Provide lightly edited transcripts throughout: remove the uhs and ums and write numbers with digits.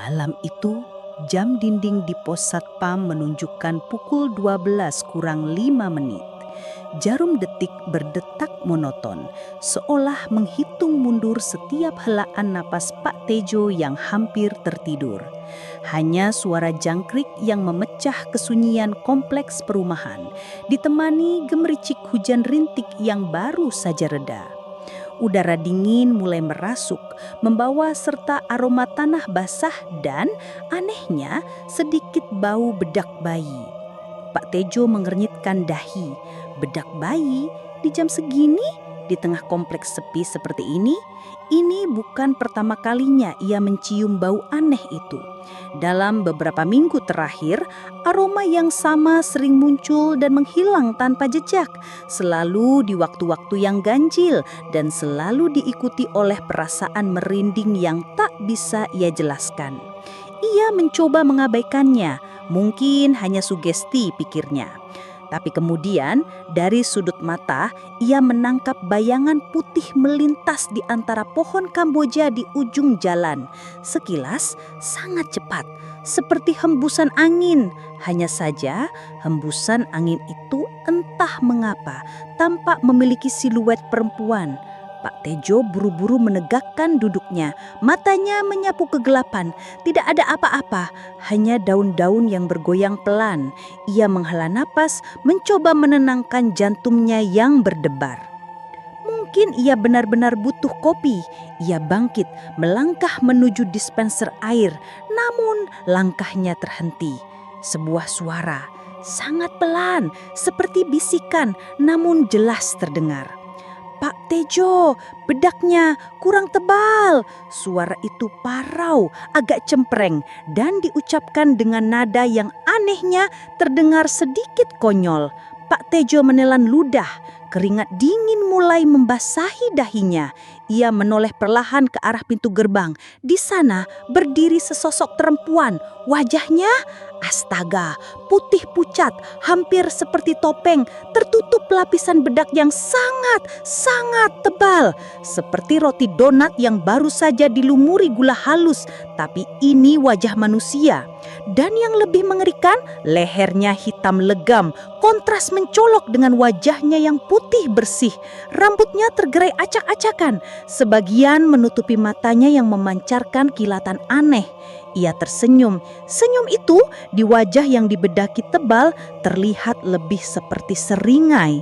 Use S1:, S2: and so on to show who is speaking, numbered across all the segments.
S1: Malam itu, jam dinding di pos satpam menunjukkan pukul 12 kurang 5 menit. Jarum detik berdetak monoton, seolah menghitung mundur setiap helaan napas Pak Tejo yang hampir tertidur. Hanya suara jangkrik yang memecah kesunyian kompleks perumahan, ditemani gemericik hujan rintik yang baru saja reda. Udara dingin mulai merasuk, membawa serta aroma tanah basah dan anehnya sedikit bau bedak bayi. Pak Tejo mengernyitkan dahi. Bedak bayi di jam segini di tengah kompleks sepi seperti ini bukan pertama kalinya ia mencium bau aneh itu. Dalam beberapa minggu terakhir, aroma yang sama sering muncul dan menghilang tanpa jejak, selalu di waktu-waktu yang ganjil dan selalu diikuti oleh perasaan merinding yang tak bisa ia jelaskan. Ia mencoba mengabaikannya, mungkin hanya sugesti pikirnya. Tapi kemudian dari sudut mata ia menangkap bayangan putih melintas di antara pohon Kamboja di ujung jalan. Sekilas sangat cepat, seperti hembusan angin. Hanya saja hembusan angin itu entah mengapa tampak memiliki siluet perempuan. Pak Tejo buru-buru menegakkan duduknya, matanya menyapu kegelapan. Tidak ada apa-apa, hanya daun-daun yang bergoyang pelan. Ia menghela napas, mencoba menenangkan jantungnya yang berdebar. Mungkin ia benar-benar butuh kopi. Ia bangkit, melangkah menuju dispenser air, namun langkahnya terhenti. Sebuah suara, sangat pelan, seperti bisikan, namun jelas terdengar. "Pak Tejo, bedaknya kurang tebal." Suara itu parau, agak cempreng dan diucapkan dengan nada yang anehnya terdengar sedikit konyol. Pak Tejo menelan ludah, keringat dingin mulai membasahi dahinya. Ia menoleh perlahan ke arah pintu gerbang. Di sana berdiri sesosok perempuan. Wajahnya, astaga, putih pucat, hampir seperti topeng, tertutup lapisan bedak yang sangat tebal. Seperti roti donat yang baru saja dilumuri gula halus, tapi ini wajah manusia. Dan yang lebih mengerikan, lehernya hitam legam, kontras mencolok dengan wajahnya yang putih bersih. Rambutnya tergerai acak-acakan, sebagian menutupi matanya yang memancarkan kilatan aneh. Ia tersenyum. Senyum itu di wajah yang dibedaki tebal terlihat lebih seperti seringai.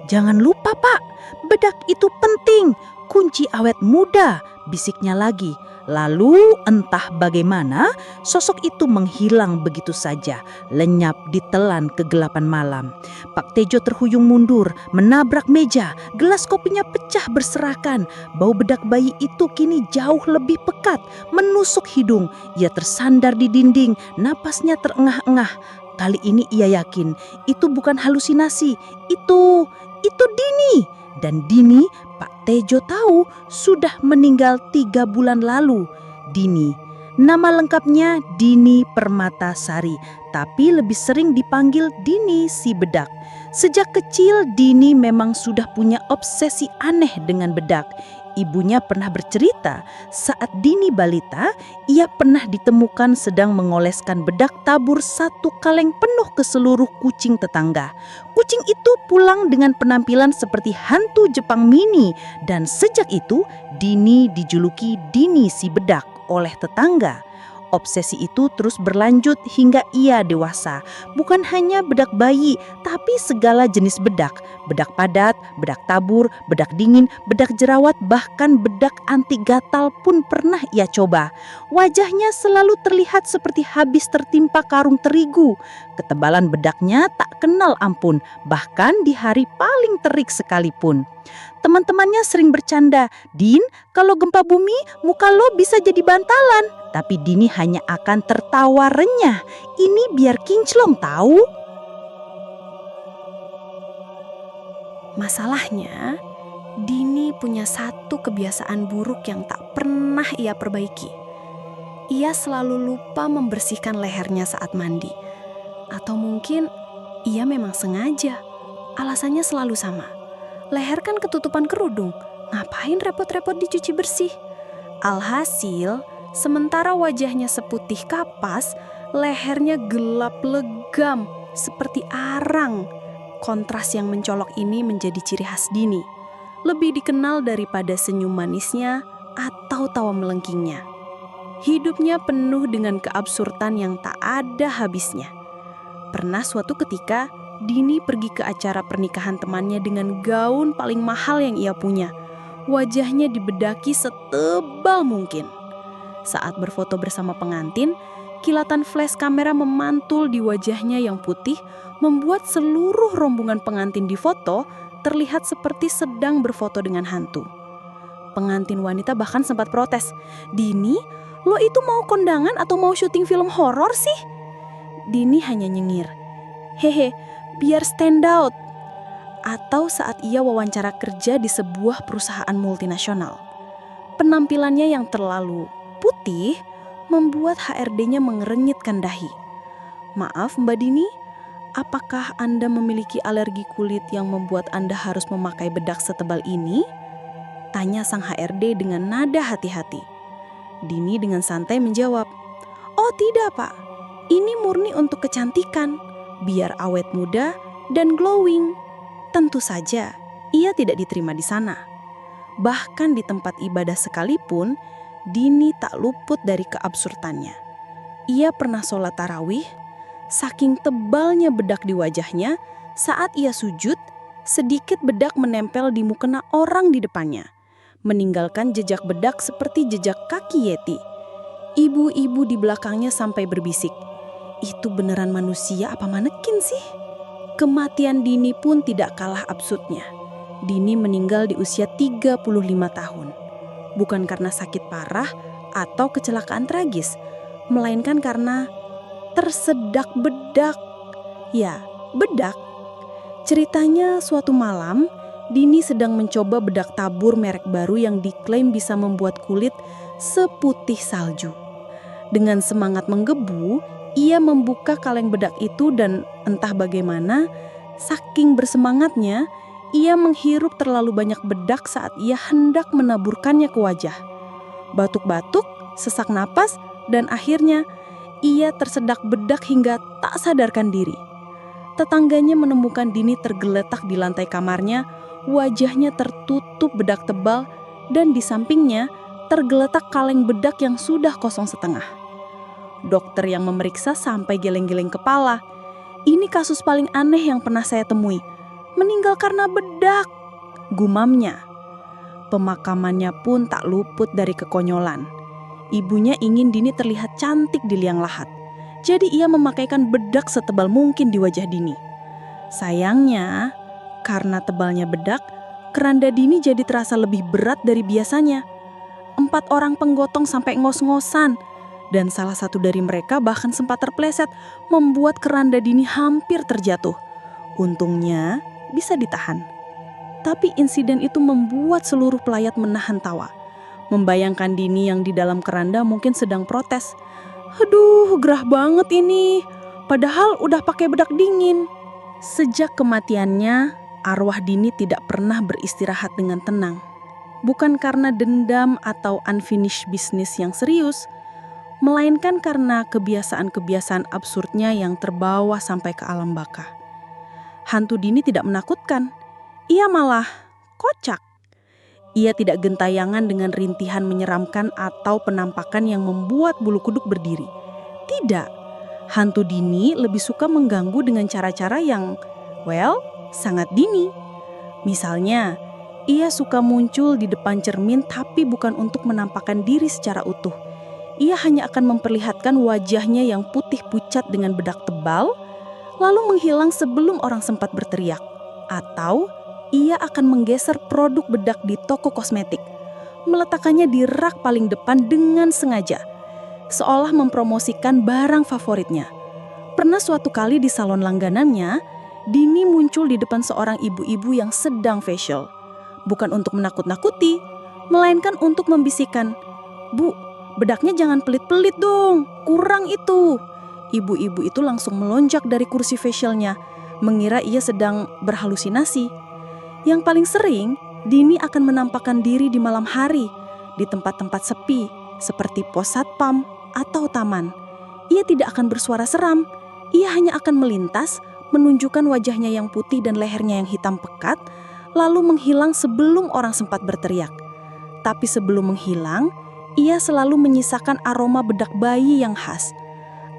S1: "Jangan lupa, Pak, bedak itu penting, kunci awet muda," bisiknya lagi. Lalu entah bagaimana sosok itu menghilang begitu saja, lenyap ditelan kegelapan malam. Pak Tejo terhuyung mundur, menabrak meja, gelas kopinya pecah berserakan. Bau bedak bayi itu kini jauh lebih pekat, menusuk hidung. Ia tersandar di dinding, napasnya terengah-engah. Kali ini ia yakin itu bukan halusinasi, itu Dini. Dan Dini, Pak Tejo tahu, sudah meninggal 3 bulan lalu. Dini, nama lengkapnya Dini Permatasari, tapi lebih sering dipanggil Dini si bedak. Sejak kecil Dini memang sudah punya obsesi aneh dengan bedak. Ibunya pernah bercerita saat Dini balita, ia pernah ditemukan sedang mengoleskan bedak tabur 1 kaleng penuh ke seluruh kucing tetangga. Kucing itu pulang dengan penampilan seperti hantu Jepang mini, dan sejak itu Dini dijuluki Dini si bedak oleh tetangga. Obsesi itu terus berlanjut hingga ia dewasa. Bukan hanya bedak bayi, tapi segala jenis bedak. Bedak padat, bedak tabur, bedak dingin, bedak jerawat, bahkan bedak anti gatal pun pernah ia coba. Wajahnya selalu terlihat seperti habis tertimpa karung terigu. Ketebalan bedaknya tak kenal ampun, bahkan di hari paling terik sekalipun. Teman-temannya sering bercanda, "Din, kalau gempa bumi, muka lo bisa jadi bantalan." Tapi Dini hanya akan tertawa renyah. "Ini biar kinclong tahu."
S2: Masalahnya, Dini punya satu kebiasaan buruk yang tak pernah ia perbaiki. Ia selalu lupa membersihkan lehernya saat mandi. Atau mungkin ia memang sengaja. Alasannya selalu sama. Leher kan ketutupan kerudung, ngapain repot-repot dicuci bersih? Alhasil, Sementara wajahnya seputih kapas, lehernya gelap legam seperti arang. Kontras yang mencolok ini menjadi ciri khas Dini. Lebih dikenal daripada senyum manisnya atau tawa melengkingnya. Hidupnya penuh dengan keabsurdan yang tak ada habisnya. Pernah suatu ketika, Dini pergi ke acara pernikahan temannya dengan gaun paling mahal yang ia punya. Wajahnya dibedaki setebal mungkin. Saat berfoto bersama pengantin, kilatan flash kamera memantul di wajahnya yang putih, membuat seluruh rombongan pengantin di foto terlihat seperti sedang berfoto dengan hantu. Pengantin wanita bahkan sempat protes, "Dini, lo itu mau kondangan atau mau syuting film horor sih?" Dini hanya nyengir, "Hehe, biar stand out." Atau saat ia wawancara kerja di sebuah perusahaan multinasional. Penampilannya yang terlalu putih membuat HRD-nya mengerenyitkan dahi. "Maaf Mbak Dini, apakah Anda memiliki alergi kulit yang membuat Anda harus memakai bedak setebal ini?" Tanya sang HRD dengan nada hati-hati. Dini dengan santai menjawab, "Oh tidak Pak, ini murni untuk kecantikan, biar awet muda dan glowing." Tentu saja, ia tidak diterima di sana. Bahkan di tempat ibadah sekalipun, Dini tak luput dari keabsurdannya. Ia pernah sholat tarawih, saking tebalnya bedak di wajahnya, saat ia sujud, sedikit bedak menempel di mukena orang di depannya, meninggalkan jejak bedak seperti jejak kaki Yeti. Ibu-ibu di belakangnya sampai berbisik, "Itu beneran manusia apa manekin sih?" Kematian Dini pun tidak kalah absurdnya. Dini meninggal di usia 35 tahun. Bukan karena sakit parah atau kecelakaan tragis, melainkan karena tersedak bedak. Ya, bedak. Ceritanya suatu malam, Dini sedang mencoba bedak tabur merek baru yang diklaim bisa membuat kulit seputih salju. Dengan semangat menggebu, ia membuka kaleng bedak itu dan entah bagaimana, saking bersemangatnya, ia menghirup terlalu banyak bedak saat ia hendak menaburkannya ke wajah. Batuk-batuk, sesak napas, dan akhirnya ia tersedak bedak hingga tak sadarkan diri. Tetangganya menemukan Dini tergeletak di lantai kamarnya, wajahnya tertutup bedak tebal, dan di sampingnya tergeletak kaleng bedak yang sudah kosong setengah. Dokter yang memeriksa sampai geleng-geleng kepala. "Ini kasus paling aneh yang pernah saya temui. Meninggal karena bedak," gumamnya. Pemakamannya pun tak luput dari kekonyolan. Ibunya ingin Dini terlihat cantik di liang lahat. Jadi ia memakaikan bedak setebal mungkin di wajah Dini. Sayangnya, karena tebalnya bedak, keranda Dini jadi terasa lebih berat dari biasanya. 4 orang penggotong sampai ngos-ngosan. Dan salah satu dari mereka bahkan sempat terpleset, membuat keranda Dini hampir terjatuh. Untungnya bisa ditahan. Tapi insiden itu membuat seluruh pelayat menahan tawa. Membayangkan Dini yang di dalam keranda mungkin sedang protes. "Aduh, gerah banget ini. Padahal udah pakai bedak dingin." Sejak kematiannya, arwah Dini tidak pernah beristirahat dengan tenang. Bukan karena dendam atau unfinished business yang serius, melainkan karena kebiasaan-kebiasaan absurdnya yang terbawa sampai ke alam baka. Hantu Dini tidak menakutkan, ia malah kocak. Ia tidak gentayangan dengan rintihan menyeramkan atau penampakan yang membuat bulu kuduk berdiri. Tidak, hantu Dini lebih suka mengganggu dengan cara-cara yang, sangat Dini. Misalnya, ia suka muncul di depan cermin tapi bukan untuk menampakkan diri secara utuh. Ia hanya akan memperlihatkan wajahnya yang putih pucat dengan bedak tebal, lalu menghilang sebelum orang sempat berteriak. Atau ia akan menggeser produk bedak di toko kosmetik, meletakkannya di rak paling depan dengan sengaja, seolah mempromosikan barang favoritnya. Pernah suatu kali di salon langganannya, Dini muncul di depan seorang ibu-ibu yang sedang facial. Bukan untuk menakut-nakuti, melainkan untuk membisikkan, "Bu, bedaknya jangan pelit-pelit dong, kurang itu." Ibu-ibu itu langsung melonjak dari kursi facialnya, mengira ia sedang berhalusinasi. Yang paling sering, Dini akan menampakkan diri di malam hari, di tempat-tempat sepi, seperti pos satpam atau taman. Ia tidak akan bersuara seram, ia hanya akan melintas, menunjukkan wajahnya yang putih dan lehernya yang hitam pekat, lalu menghilang sebelum orang sempat berteriak. Tapi sebelum menghilang, ia selalu menyisakan aroma bedak bayi yang khas.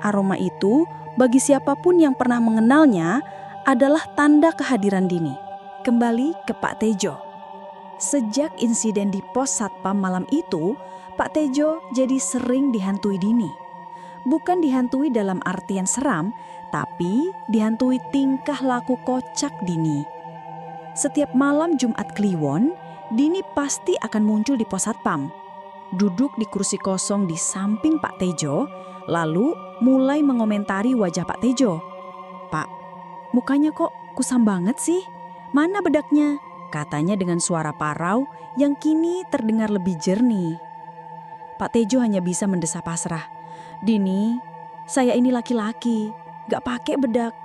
S2: Aroma itu, bagi siapapun yang pernah mengenalnya, adalah tanda kehadiran Dini. Kembali ke Pak Tejo. Sejak insiden di pos satpam malam itu, Pak Tejo jadi sering dihantui Dini. Bukan dihantui dalam artian seram, tapi dihantui tingkah laku kocak Dini. Setiap malam Jumat Kliwon, Dini pasti akan muncul di pos satpam. Duduk di kursi kosong di samping Pak Tejo, lalu mulai mengomentari wajah Pak Tejo. "Pak, mukanya kok kusam banget sih? Mana bedaknya?" katanya dengan suara parau yang kini terdengar lebih jernih. Pak Tejo hanya bisa mendesah pasrah. "Dini, saya ini laki-laki, gak pakai bedak."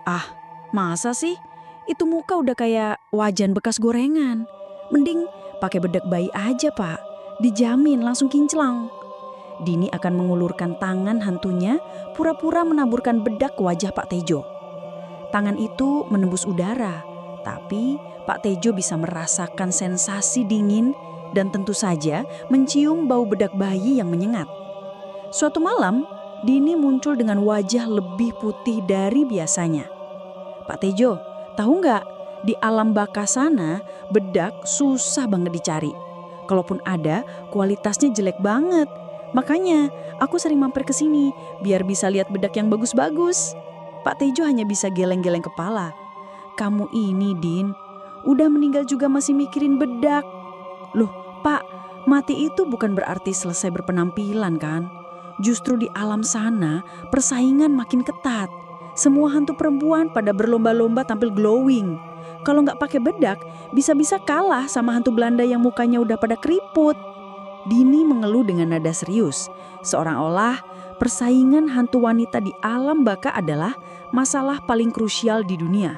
S2: "Ah, masa sih? Itu muka udah kayak wajan bekas gorengan. Mending pakai bedak bayi aja, Pak. Dijamin langsung kinclang." Dini akan mengulurkan tangan hantunya, pura-pura menaburkan bedak ke wajah Pak Tejo. Tangan itu menembus udara, tapi Pak Tejo bisa merasakan sensasi dingin dan tentu saja mencium bau bedak bayi yang menyengat. Suatu malam, Dini muncul dengan wajah lebih putih dari biasanya. "Pak Tejo, tahu nggak, di alam baka sana bedak susah banget dicari. Kalaupun ada, kualitasnya jelek banget. Makanya aku sering mampir ke sini biar bisa lihat bedak yang bagus-bagus." Pak Tejo hanya bisa geleng-geleng kepala. "Kamu ini, Din, udah meninggal juga masih mikirin bedak." "Loh, Pak, mati itu bukan berarti selesai berpenampilan kan? Justru di alam sana persaingan makin ketat. Semua hantu perempuan pada berlomba-lomba tampil glowing. Kalau nggak pakai bedak, bisa-bisa kalah sama hantu Belanda yang mukanya udah pada keriput." Dini mengeluh dengan nada serius, seolah-olah persaingan hantu wanita di alam baka adalah masalah paling krusial di dunia.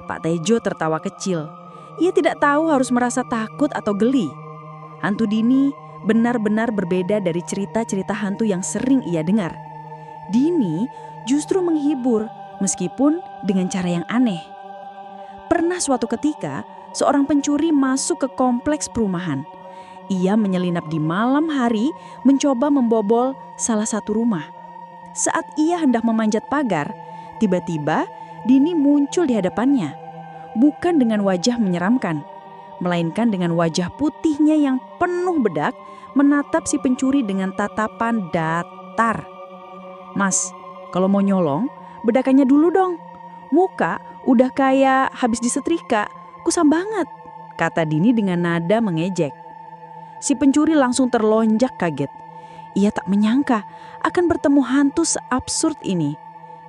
S2: Pak Tejo tertawa kecil. Ia tidak tahu harus merasa takut atau geli. Hantu Dini benar-benar berbeda dari cerita-cerita hantu yang sering ia dengar. Dini justru menghibur meskipun dengan cara yang aneh. Pernah suatu ketika, seorang pencuri masuk ke kompleks perumahan. Ia menyelinap di malam hari mencoba membobol salah satu rumah. Saat ia hendak memanjat pagar, tiba-tiba Dini muncul di hadapannya. Bukan dengan wajah menyeramkan, melainkan dengan wajah putihnya yang penuh bedak menatap si pencuri dengan tatapan datar. "Mas, kalau mau nyolong, bedakannya dulu dong. Muka udah kayak habis disetrika, kusam banget," kata Dini dengan nada mengejek. Si pencuri langsung terlonjak kaget. Ia tak menyangka akan bertemu hantu seabsurd ini.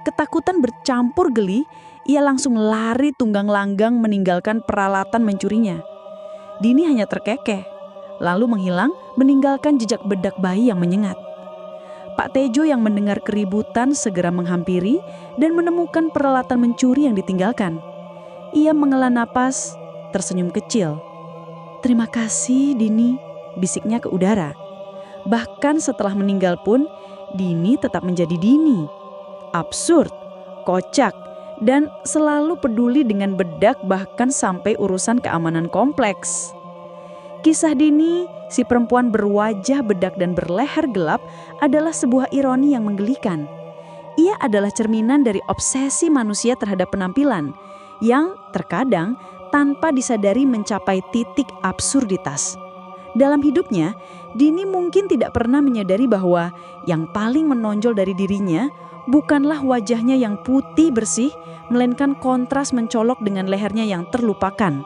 S2: Ketakutan bercampur geli, ia langsung lari tunggang langgang meninggalkan peralatan mencurinya. Dini hanya terkekeh, lalu menghilang meninggalkan jejak bedak bayi yang menyengat. Pak Tejo yang mendengar keributan segera menghampiri dan menemukan peralatan mencuri yang ditinggalkan. Ia menghela napas, tersenyum kecil. "Terima kasih, Dini," bisiknya ke udara. Bahkan setelah meninggal pun, Dini tetap menjadi Dini. Absurd, kocak, dan selalu peduli dengan bedak bahkan sampai urusan keamanan kompleks. Kisah Dini, si perempuan berwajah bedak dan berleher gelap, adalah sebuah ironi yang menggelikan. Ia adalah cerminan dari obsesi manusia terhadap penampilan, yang terkadang tanpa disadari mencapai titik absurditas. Dalam hidupnya, Dini mungkin tidak pernah menyadari bahwa yang paling menonjol dari dirinya bukanlah wajahnya yang putih bersih, melainkan kontras mencolok dengan lehernya yang terlupakan.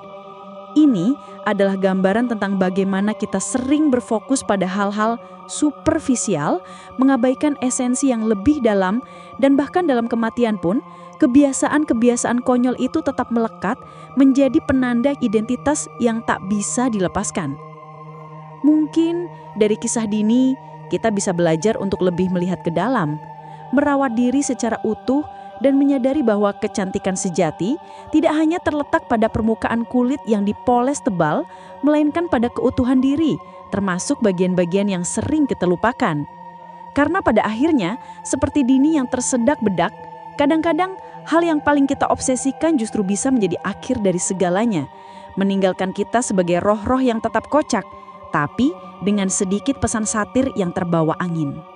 S2: Ini adalah gambaran tentang bagaimana kita sering berfokus pada hal-hal superficial, mengabaikan esensi yang lebih dalam, dan bahkan dalam kematian pun, kebiasaan-kebiasaan konyol itu tetap melekat menjadi penanda identitas yang tak bisa dilepaskan. Mungkin dari kisah Dini, kita bisa belajar untuk lebih melihat ke dalam, merawat diri secara utuh, dan menyadari bahwa kecantikan sejati tidak hanya terletak pada permukaan kulit yang dipoles tebal, melainkan pada keutuhan diri,
S3: termasuk bagian-bagian yang sering kita lupakan. Karena pada akhirnya, seperti Dini yang tersedak bedak, kadang-kadang hal yang paling kita obsesikan justru bisa menjadi akhir dari segalanya, meninggalkan kita sebagai roh-roh yang tetap kocak, tapi dengan sedikit pesan satir yang terbawa angin.